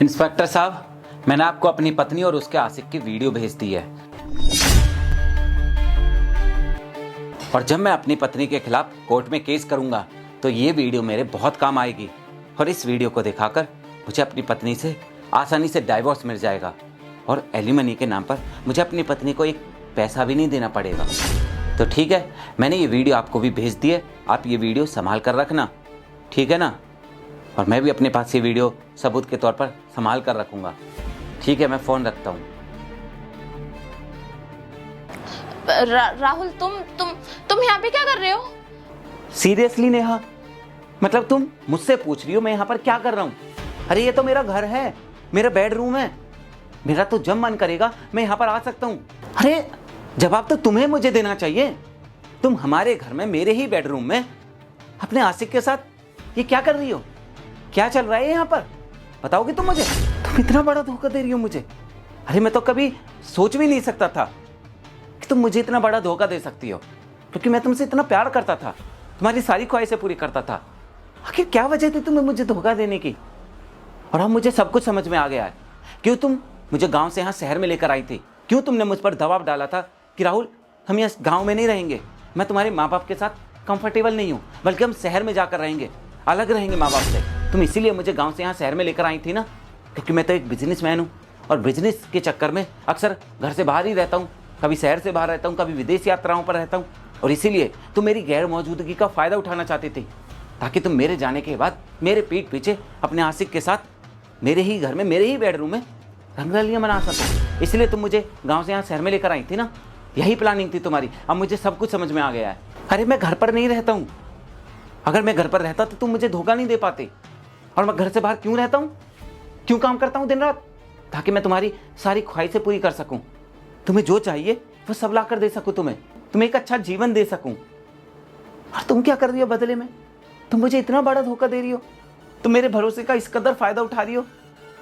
Inspector साहब, मैंने आपको अपनी पत्नी और उसके आशिक की वीडियो भेज दी है और जब मैं अपनी पत्नी के खिलाफ कोर्ट में केस करूंगा तो ये वीडियो मेरे बहुत काम आएगी और इस वीडियो को दिखाकर मुझे अपनी पत्नी से आसानी से डाइवोर्स मिल जाएगा और एलिमनी के नाम पर मुझे अपनी पत्नी को एक पैसा भी नहीं देना पड़ेगा। तो ठीक है, मैंने ये वीडियो आपको भी भेज दी है, आप ये वीडियो संभाल कर रखना, ठीक है ना? और मैं भी अपने पास ये वीडियो सबूत के तौर पर संभाल कर रखूंगा। ठीक है, मैं फ़ोन रखता हूँ। राहुल, तुम यहाँ पे क्या कर रहे हो? सीरियसली नेहा, मतलब तुम मुझसे पूछ रही हो मैं यहाँ पर क्या कर रहा हूँ? अरे ये तो मेरा घर है, मेरा बेडरूम है, मेरा तो जब मन करेगा मैं यहाँ पर आ सकता हूँ। अरे जवाब तो तुम्हें मुझे देना चाहिए। तुम हमारे घर में मेरे ही बेडरूम में अपने आशिक के साथ ये क्या कर रही हो? क्या चल रहा है यहाँ पर? बताओगे तुम मुझे? तुम इतना बड़ा धोखा दे रही हो मुझे। अरे मैं तो कभी सोच भी नहीं सकता था कि तुम मुझे इतना बड़ा धोखा दे सकती हो, क्योंकि मैं तुमसे इतना प्यार करता था, तुम्हारी सारी ख्वाहिशें पूरी करता था। आखिर क्या वजह थी तुम्हें मुझे धोखा देने की? और अब मुझे सब कुछ समझ में आ गया है। क्यों तुम मुझे गांव से यहाँ शहर में लेकर आई थी? क्यों तुमने मुझ पर दबाव डाला था कि राहुल हम यहाँ गांव में नहीं रहेंगे, मैं तुम्हारे माँ बाप के साथ कंफर्टेबल नहीं हूँ, बल्कि हम शहर में जाकर रहेंगे, अलग रहेंगे माँ बाप से। तुम इसीलिए मुझे गांव से यहाँ शहर में लेकर आई थी ना, क्योंकि मैं तो एक बिजनेसमैन हूँ और बिजनेस के चक्कर में अक्सर घर से बाहर ही रहता हूँ, कभी शहर से बाहर रहता हूँ, कभी विदेश यात्राओं पर रहता हूँ। और इसीलिए तुम मेरी गैर मौजूदगी का फ़ायदा उठाना चाहती थी, ताकि तुम मेरे जाने के बाद मेरे पीठ पीछे अपने आशिक के साथ मेरे ही घर में, मेरे ही बेडरूम में रंगरलियाँ मना सको। इसलिए तुम मुझे गांव से यहाँ शहर में लेकर आई थी ना, यही प्लानिंग थी तुम्हारी। अब मुझे सब कुछ समझ में आ गया है। अरे मैं घर पर नहीं रहता हूँ, अगर मैं घर पर रहता तो तुम मुझे धोखा नहीं दे पाते। और मैं घर से बाहर क्यों रहता हूँ, क्यों काम करता हूँ दिन रात? ताकि मैं तुम्हारी सारी ख्वाहिशें पूरी कर सकूँ, तुम्हें जो चाहिए वो सब ला कर दे सकूँ, तुम्हें एक अच्छा जीवन दे सकूँ। और तुम क्या कर रही हो बदले में? तुम मुझे इतना बड़ा धोखा दे रही हो, तुम मेरे भरोसे का इस कदर फ़ायदा उठा रही हो।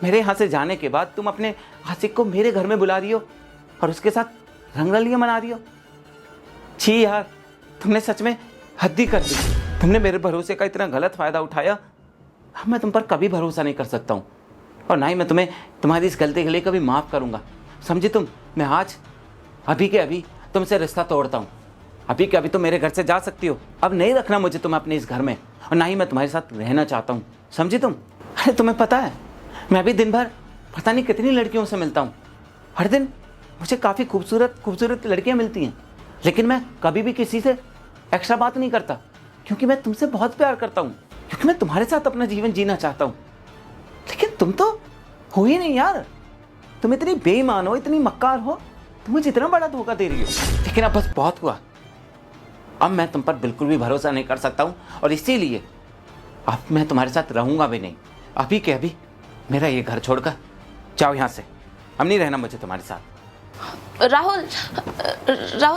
मेरे यहाँ से जाने के बाद तुम अपने आशिक को मेरे घर में बुला रही हो और उसके साथ रंगरलियाँ मना रही हो। छी यार, तुमने सच में हद ही कर दी। तुमने मेरे भरोसे का इतना गलत फ़ायदा उठाया। अब मैं तुम पर कभी भरोसा नहीं कर सकता हूँ और ना ही मैं तुम्हें तुम्हारी इस गलती के लिए कभी माफ़ करूँगा, समझी तुम? मैं आज अभी के अभी तुमसे रिश्ता तोड़ता हूँ। अभी के अभी तुम मेरे घर से जा सकती हो। अब नहीं रखना मुझे तुम अपने इस घर में, और ना ही मैं तुम्हारे साथ रहना चाहता हूँ, समझी तुम? अरे तुम्हें पता है, मैं अभी दिन भर पता नहीं कितनी लड़कियों से मिलता हूँ। हर दिन मुझे काफ़ी खूबसूरत लड़कियाँ मिलती हैं, लेकिन मैं कभी भी किसी से एक्स्ट्रा बात नहीं करता, क्योंकि मैं तुमसे बहुत प्यार करता हूँ, क्योंकि मैं तुम्हारे साथ अपना जीवन जीना चाहता हूँ। लेकिन तुम तो हो ही नहीं यार, तुम इतनी बेईमान हो, इतनी मक्कार हो, तुम मुझे इतना बड़ा धोखा दे रही हो। लेकिन अब बस बहुत हुआ, अब मैं तुम पर बिल्कुल भी भरोसा नहीं कर सकता हूँ और इसीलिए अब मैं तुम्हारे साथ रहूँगा भी नहीं। अभी के अभी मेरा ये घर छोड़कर जाओ यहाँ से, अब नहीं रहना मुझे तुम्हारे साथ। राहुल,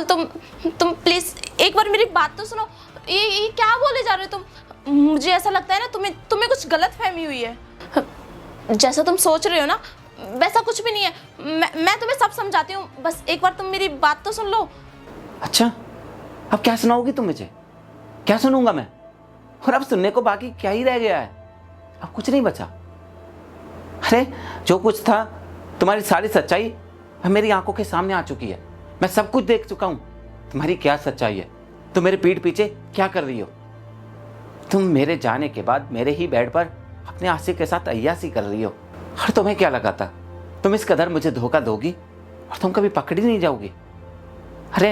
तुम प्लीज एक बार मेरी बात तो सुनो। ये क्या बोले जा रहे हो तुम? मुझे ऐसा लगता है ना तुम्हें कुछ गलत फहमी हुई है। जैसा तुम सोच रहे हो ना वैसा कुछ भी नहीं है। मैं तुम्हें सब समझाती हूँ, बस एक बार तुम मेरी बात तो सुन लो। अच्छा, अब क्या सुनाओगी तुम मुझे? क्या सुनूंगा मैं? और अब सुनने को बाकी क्या ही रह गया है? अब कुछ नहीं बचा। अरे जो कुछ था, तुम्हारी सारी सच्चाई अब मेरी आंखों के सामने आ चुकी है। मैं सब कुछ देख चुका हूं। तुम्हारी क्या सच्चाई है, तुम मेरे पीठ पीछे क्या कर रही हो? तुम मेरे जाने के बाद मेरे ही बेड पर अपने आशिक के साथ अय्यासी कर रही हो। और तुम्हें क्या लगा था तुम इस कदर मुझे धोखा दोगी और तुम कभी पकड़ी नहीं जाओगी? अरे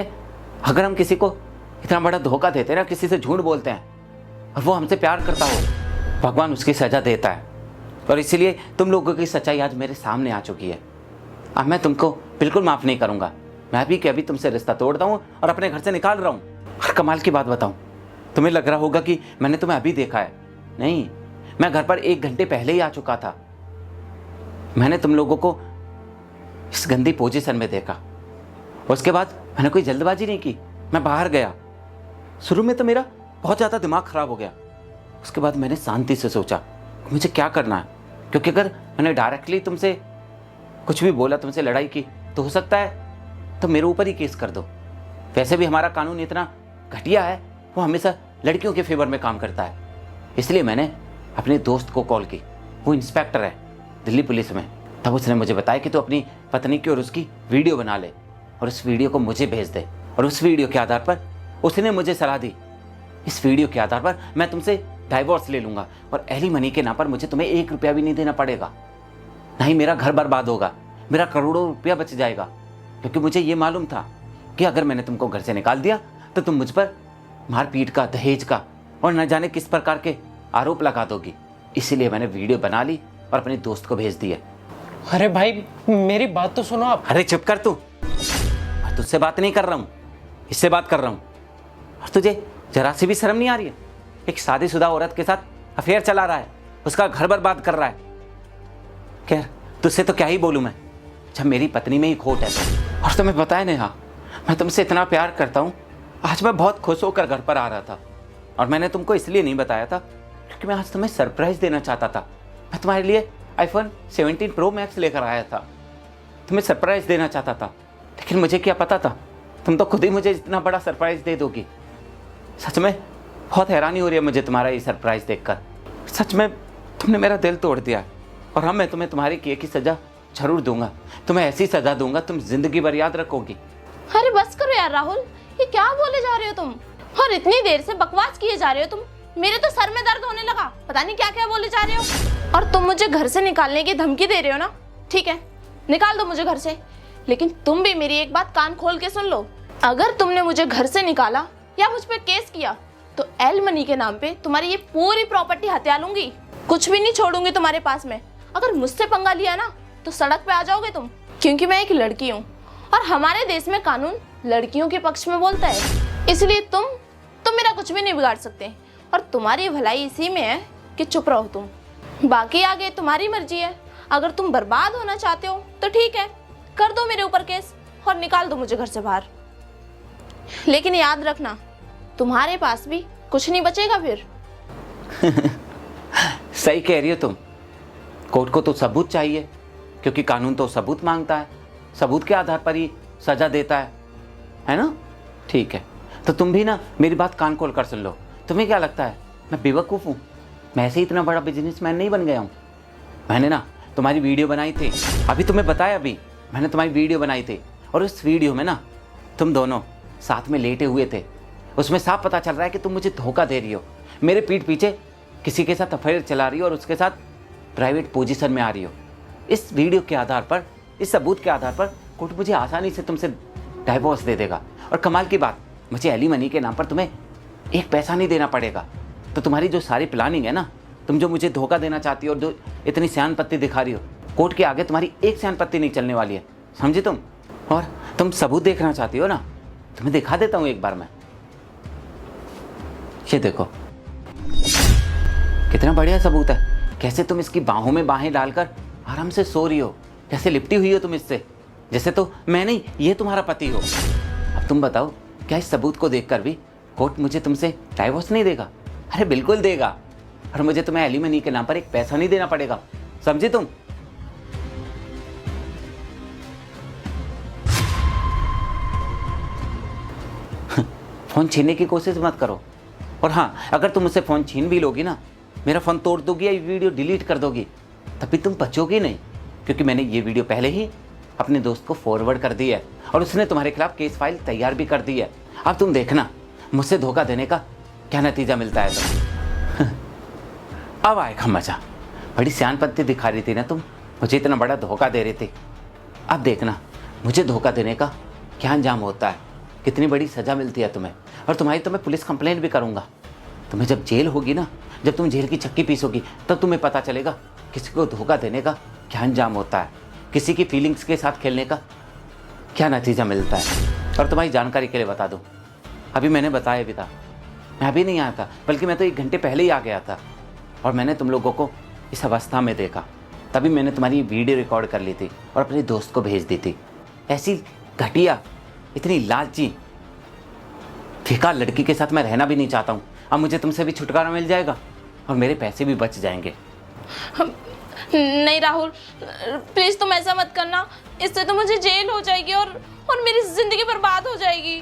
अगर हम किसी को इतना बड़ा धोखा देते हैं ना, किसी से झूठ बोलते हैं और वो हमसे प्यार करता हो, भगवान उसकी सजा देता है। और इसीलिए तुम लोगों की सच्चाई आज मेरे सामने आ चुकी है। अब मैं तुमको बिल्कुल माफ़ नहीं करूंगा। मैं अभी के अभी तुमसे रिश्ता तोड़ता हूँ और अपने घर से निकाल रहा हूँ। और कमाल की बात बताऊँ, तुम्हें लग रहा होगा कि मैंने तुम्हें अभी देखा है। नहीं, मैं घर पर 1 घंटे पहले ही आ चुका था। मैंने तुम लोगों को इस गंदी पोजीशन में देखा, उसके बाद मैंने कोई जल्दबाजी नहीं की, मैं बाहर गया। शुरू में तो मेरा बहुत ज़्यादा दिमाग ख़राब हो गया, उसके बाद मैंने शांति से सोचा मुझे क्या करना है, क्योंकि अगर मैंने डायरेक्टली तुमसे कुछ भी बोला, तुमसे लड़ाई की, तो हो सकता है तो मेरे ऊपर ही केस कर दो। वैसे भी हमारा कानून इतना घटिया है, वो हमेशा लड़कियों के फेवर में काम करता है। इसलिए मैंने अपने दोस्त को कॉल की, वो इंस्पेक्टर है, दिल्ली पुलिस में, तब उसने मुझे बताया कि तू अपनी पत्नी की और उसकी वीडियो बना ले और उस वीडियो को मुझे भेज दे। और उस वीडियो के आधार पर उसने मुझे सलाह दी, इस वीडियो के आधार पर मैं तुमसे डाइवोर्स ले लूंगा और एलिमनी के नाम पर मुझे तुम्हें 1 रुपया भी नहीं देना पड़ेगा। नहीं मेरा घर बर्बाद होगा, मेरा करोड़ों रुपया बच जाएगा, क्योंकि मुझे ये मालूम था कि अगर मैंने तुमको घर से निकाल दिया तो तुम मुझ पर मारपीट का, दहेज का और न जाने किस प्रकार के आरोप लगा दोगी। इसीलिए मैंने वीडियो बना ली और अपने दोस्त को भेज दी है। अरे भाई मेरी बात तो सुनो आप। अरे चुप कर तू, मैं तुझसे बात नहीं कर रहा हूँ, इससे बात कर रहा हूँ। और तुझे जरा सी भी शर्म नहीं आ रही है? एक शादीशुदा औरत के साथ अफेयर चला रहा है, उसका घर बर्बाद कर रहा है। खैर तुझसे तो क्या ही बोलूँ मैं, जब मेरी पत्नी में ही खोट है तो। और तुम्हें पता है नेहा, मैं तुमसे इतना प्यार करता हूँ। आज मैं बहुत खुश होकर घर पर आ रहा था और मैंने तुमको इसलिए नहीं बताया था क्योंकि मैं आज तुम्हें सरप्राइज देना चाहता था। मैं तुम्हारे लिए iPhone 17 Pro Max लेकर आया था, तुम्हें सरप्राइज देना चाहता था। लेकिन मुझे क्या पता था तुम तो खुद ही मुझे इतना बड़ा सरप्राइज दे दोगी। सच में बहुत हैरानी हो रही है मुझे तुम्हारा ये सरप्राइज देखकर। सच में तुमने मेरा दिल तोड़ दिया और हाँ, मैं तुम्हें तुम्हारे किए की सज़ा जरूर दूंगा। तुम्हें ऐसी सज़ा दूंगा तुम जिंदगी भर याद रखोगी। अरे बस करो यार राहुल, ये क्या बोले जा रहे हो तुम? और इतनी देर से बकवास किए जा रहे हो तुम। मेरे तो सर में दर्द होने लगा, पता नहीं क्या क्या बोले जा रहे हो। और तुम मुझे घर से निकालने की धमकी दे रहे हो ना? ठीक है, निकाल दो मुझे घर से, लेकिन तुम भी मेरी एक बात कान खोल के सुन लो। अगर तुमने मुझे घर से निकाला या मुझ पे केस किया तो एलिमनी के नाम पे तुम्हारी ये पूरी प्रॉपर्टी हत्या लूंगी, कुछ भी नहीं छोड़ूंगी तुम्हारे पास में। अगर मुझसे पंगा लिया ना तो सड़क पे आ जाओगे तुम, क्योंकि मैं एक लड़की हूँ और हमारे देश में कानून लड़कियों के पक्ष में बोलता है। इसलिए तुम मेरा कुछ भी नहीं बिगाड़ सकते और तुम्हारी भलाई इसी में है कि चुप रहो तुम। बाकी आगे तुम्हारी मर्जी है। अगर तुम बर्बाद होना चाहते हो तो ठीक है, कर दो मेरे ऊपर केस और निकाल दो मुझे घर से बाहर। लेकिन याद रखना, तुम्हारे पास भी कुछ नहीं बचेगा फिर। सही कह रही हो तुम। कोर्ट को तो सबूत चाहिए, क्योंकि कानून तो सबूत मांगता है, सबूत के आधार पर ही सजा देता है ना? ठीक है, तो तुम भी ना मेरी बात कान खोल कर सुन लो। तुम्हें क्या लगता है मैं बेवकूफ़ हूँ? मैं ऐसे ही इतना बड़ा बिजनेसमैन नहीं बन गया हूँ। मैंने ना तुम्हारी वीडियो बनाई थी, अभी तुम्हें बताया, अभी मैंने तुम्हारी वीडियो बनाई थी और उस वीडियो में ना तुम दोनों साथ में लेटे हुए थे। उसमें साफ पता चल रहा है कि तुम मुझे धोखा दे रही हो, मेरे पीठ पीछे किसी के साथ अफेयर चला रही हो और उसके साथ प्राइवेट पोजीशन में आ रही हो। इस वीडियो के आधार पर, इस सबूत के आधार पर कोर्ट मुझे आसानी से तुमसे डाइवोर्स दे देगा। और कमाल की बात, मुझे एलिमनी के नाम पर तुम्हें 1 पैसा नहीं देना पड़ेगा। तो तुम्हारी जो सारी प्लानिंग है ना, तुम जो मुझे धोखा देना चाहती हो और जो इतनी सियानपत्ती दिखा रही हो, कोर्ट के आगे तुम्हारी एक सियानपत्ती नहीं चलने वाली है, समझी तुम? और तुम सबूत देखना चाहती हो ना, तुम्हें दिखा देता हूँ एक बार मैं। ये देखो कितना बढ़िया सबूत है। कैसे तुम इसकी बाहों में बाहें डालकर आराम से सो रही हो, कैसे लिपटी हुई हो तुम इससे, जैसे तो मैं नहीं ये तुम्हारा पति हो। अब तुम बताओ, क्या इस सबूत को देखकर भी कोर्ट मुझे तुमसे डाइवोर्स नहीं देगा? अरे बिल्कुल देगा। और मुझे तुम्हें एलिमनी के नाम पर 1 पैसा नहीं देना पड़ेगा, समझे तुम? फोन छीनने की कोशिश मत करो। और हाँ, अगर तुम मुझसे फ़ोन छीन भी लोगी ना, मेरा फ़ोन तोड़ दोगी या वीडियो डिलीट कर दोगी, तभी तुम बचोगी नहीं, क्योंकि मैंने ये वीडियो पहले ही अपने दोस्त को फॉरवर्ड कर दी है और उसने तुम्हारे खिलाफ केस फाइल तैयार भी कर दी है। अब तुम देखना मुझसे धोखा देने का क्या नतीजा मिलता है तुम। अब आएगा मजा। बड़ी सियानपत्ती दिखा रही थी ना तुम, मुझे इतना बड़ा धोखा दे रही थी। अब देखना मुझे धोखा देने का क्या अंजाम होता है, कितनी बड़ी सज़ा मिलती है तुम्हें। और तुम्हारी तो मैं पुलिस कंप्लेंट भी करूँगा। तुम्हें जब जेल होगी ना, जब तुम जेल की चक्की पीसोगी, तब तुम्हें पता चलेगा किसी को धोखा देने का क्या अंजाम होता है, किसी की फीलिंग्स के साथ खेलने का क्या नतीजा मिलता है। और तुम्हारी जानकारी के लिए बता दूँ, अभी मैंने बताया भी था, मैं अभी नहीं आया था, बल्कि मैं तो 1 घंटे पहले ही आ गया था। और मैंने तुम लोगों को इस अवस्था में देखा, तभी मैंने तुम्हारी वीडियो रिकॉर्ड कर ली थी और अपने दोस्त को भेज दी थी। ऐसी घटिया, इतनी लालची, बेकार लड़की के साथ मैं रहना भी नहीं चाहता हूँ। अब मुझे तुमसे भी छुटकारा मिल जाएगा और मेरे पैसे भी बच जाएंगे। नहीं राहुल, प्लीज तुम ऐसा मत करना, इससे तो मुझे जेल हो जाएगी और मेरी जिंदगी बर्बाद हो जाएगी।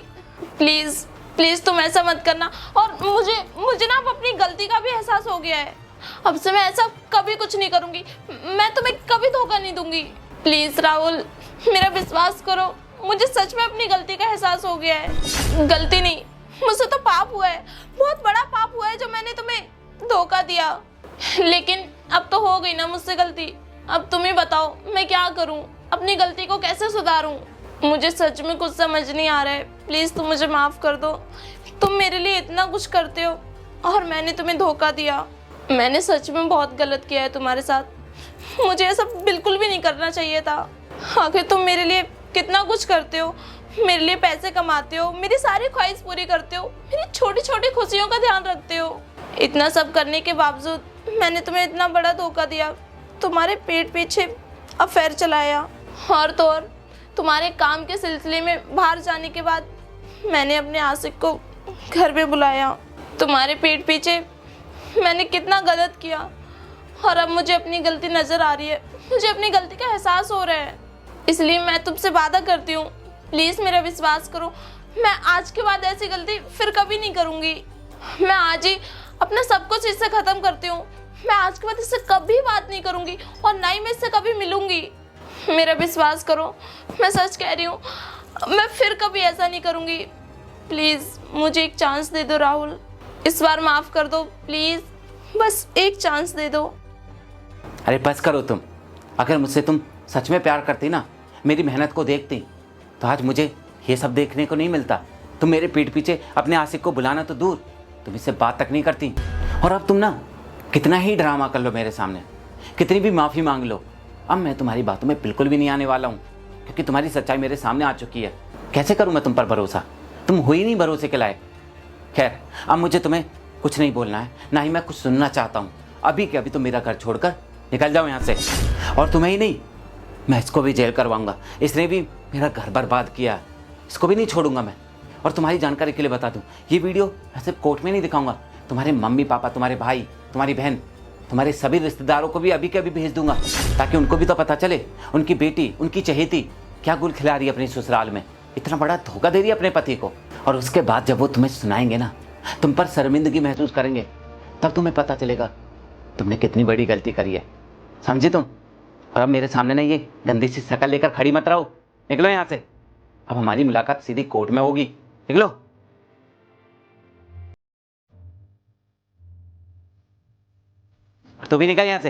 प्लीज प्लीज तुम ऐसा मत करना। और मुझे ना अब अपनी गलती का भी एहसास हो गया है। अब से मैं ऐसा कभी कुछ नहीं करूंगी। मैं तुम्हें कभी धोखा नहीं दूंगी। प्लीज राहुल, मेरा विश्वास करो, मुझे सच में अपनी गलती का एहसास हो गया है। गलती नहीं, मुझसे तो पाप हुआ है, बहुत बड़ा पाप हुआ है जो मैंने तुम्हें धोखा दिया। लेकिन अब तो हो गई ना मुझसे गलती। अब तुम ही बताओ मैं क्या करूं, अपनी गलती को कैसे सुधारूं? मुझे सच में कुछ समझ नहीं आ रहा है। प्लीज तुम मुझे माफ कर दो। तुम मेरे लिए इतना कुछ करते हो और मैंने तुम्हें धोखा दिया। मैंने सच में बहुत गलत किया है तुम्हारे साथ। मुझे ऐसा बिल्कुल भी नहीं करना चाहिए था। आखिर तुम मेरे लिए कितना कुछ करते हो, मेरे लिए पैसे कमाते हो, मेरी सारी ख्वाहिश पूरी करते हो, मेरी छोटी छोटी खुशियों का ध्यान रखते हो। इतना सब करने के बावजूद मैंने तुम्हें इतना बड़ा धोखा दिया, तुम्हारे पेट पीछे अफेयर चलाया, और तो और तुम्हारे काम के सिलसिले में बाहर जाने के बाद मैंने अपने आशिक को घर पे बुलाया। तुम्हारे पेट पीछे मैंने कितना गलत किया और अब मुझे अपनी गलती नजर आ रही है, मुझे अपनी गलती का एहसास हो रहा है। इसलिए मैं तुमसे वादा करती हूँ, प्लीज मेरा विश्वास करो, मैं आज के बाद ऐसी गलती फिर कभी नहीं करूँगी। मैं आज ही अपना सब कुछ इससे खत्म करती हूँ। मैं आज के बाद इससे कभी बात नहीं करूँगी और ना ही मैं इससे कभी मिलूंगी। मेरा विश्वास करो, मैं सच कह रही हूँ, मैं फिर कभी ऐसा नहीं करूँगी। प्लीज मुझे एक चांस दे दो राहुल, इस बार माफ कर दो प्लीज, बस एक चांस दे दो। अरे बस करो तुम। अगर मुझसे तुम सच में प्यार करती ना, मेरी मेहनत को देखती, तो आज मुझे ये सब देखने को नहीं मिलता। तुम मेरे पीठ पीछे अपने आशिक को बुलाना तो दूर, तुम इससे बात तक नहीं करती। और अब तुम ना कितना ही ड्रामा कर लो मेरे सामने, कितनी भी माफ़ी मांग लो, अब मैं तुम्हारी बातों में बिल्कुल भी नहीं आने वाला हूँ, क्योंकि तुम्हारी सच्चाई मेरे सामने आ चुकी है। कैसे करूँ मैं तुम पर भरोसा? तुम हो ही नहीं भरोसे के लायक। खैर, अब मुझे तुम्हें कुछ नहीं बोलना है, ना ही मैं कुछ सुनना चाहता हूँ। अभी के अभी तुम मेरा घर छोड़कर निकल जाओ यहाँ से। और तुम्हें ही नहीं, मैं इसको भी जेल करवाऊंगा। इसने भी मेरा घर बर्बाद किया, इसको भी नहीं छोड़ूंगा मैं। और तुम्हारी जानकारी के लिए बता दूं, ये वीडियो मैं सिर्फ कोर्ट में नहीं दिखाऊंगा, तुम्हारे मम्मी पापा, तुम्हारे भाई, तुम्हारी बहन, तुम्हारे सभी रिश्तेदारों को भी अभी के अभी भेज दूंगा, ताकि उनको भी तो पता चले उनकी बेटी, उनकी चहेती क्या गुल खिला रही है अपनी ससुराल में, इतना बड़ा धोखा दे रही है अपने पति को। और उसके बाद जब वो तुम्हें सुनाएंगे ना, तुम पर शर्मिंदगी महसूस करेंगे, तब तुम्हें पता चलेगा तुमने कितनी बड़ी गलती करी है। समझे तुम? और अब मेरे सामने ना ये गंदी सी शक्ल लेकर खड़ी मत रहो, निकलो यहाँ से। अब हमारी मुलाकात सीधी कोर्ट में होगी, निकलो। तू भी निकल यहाँ से।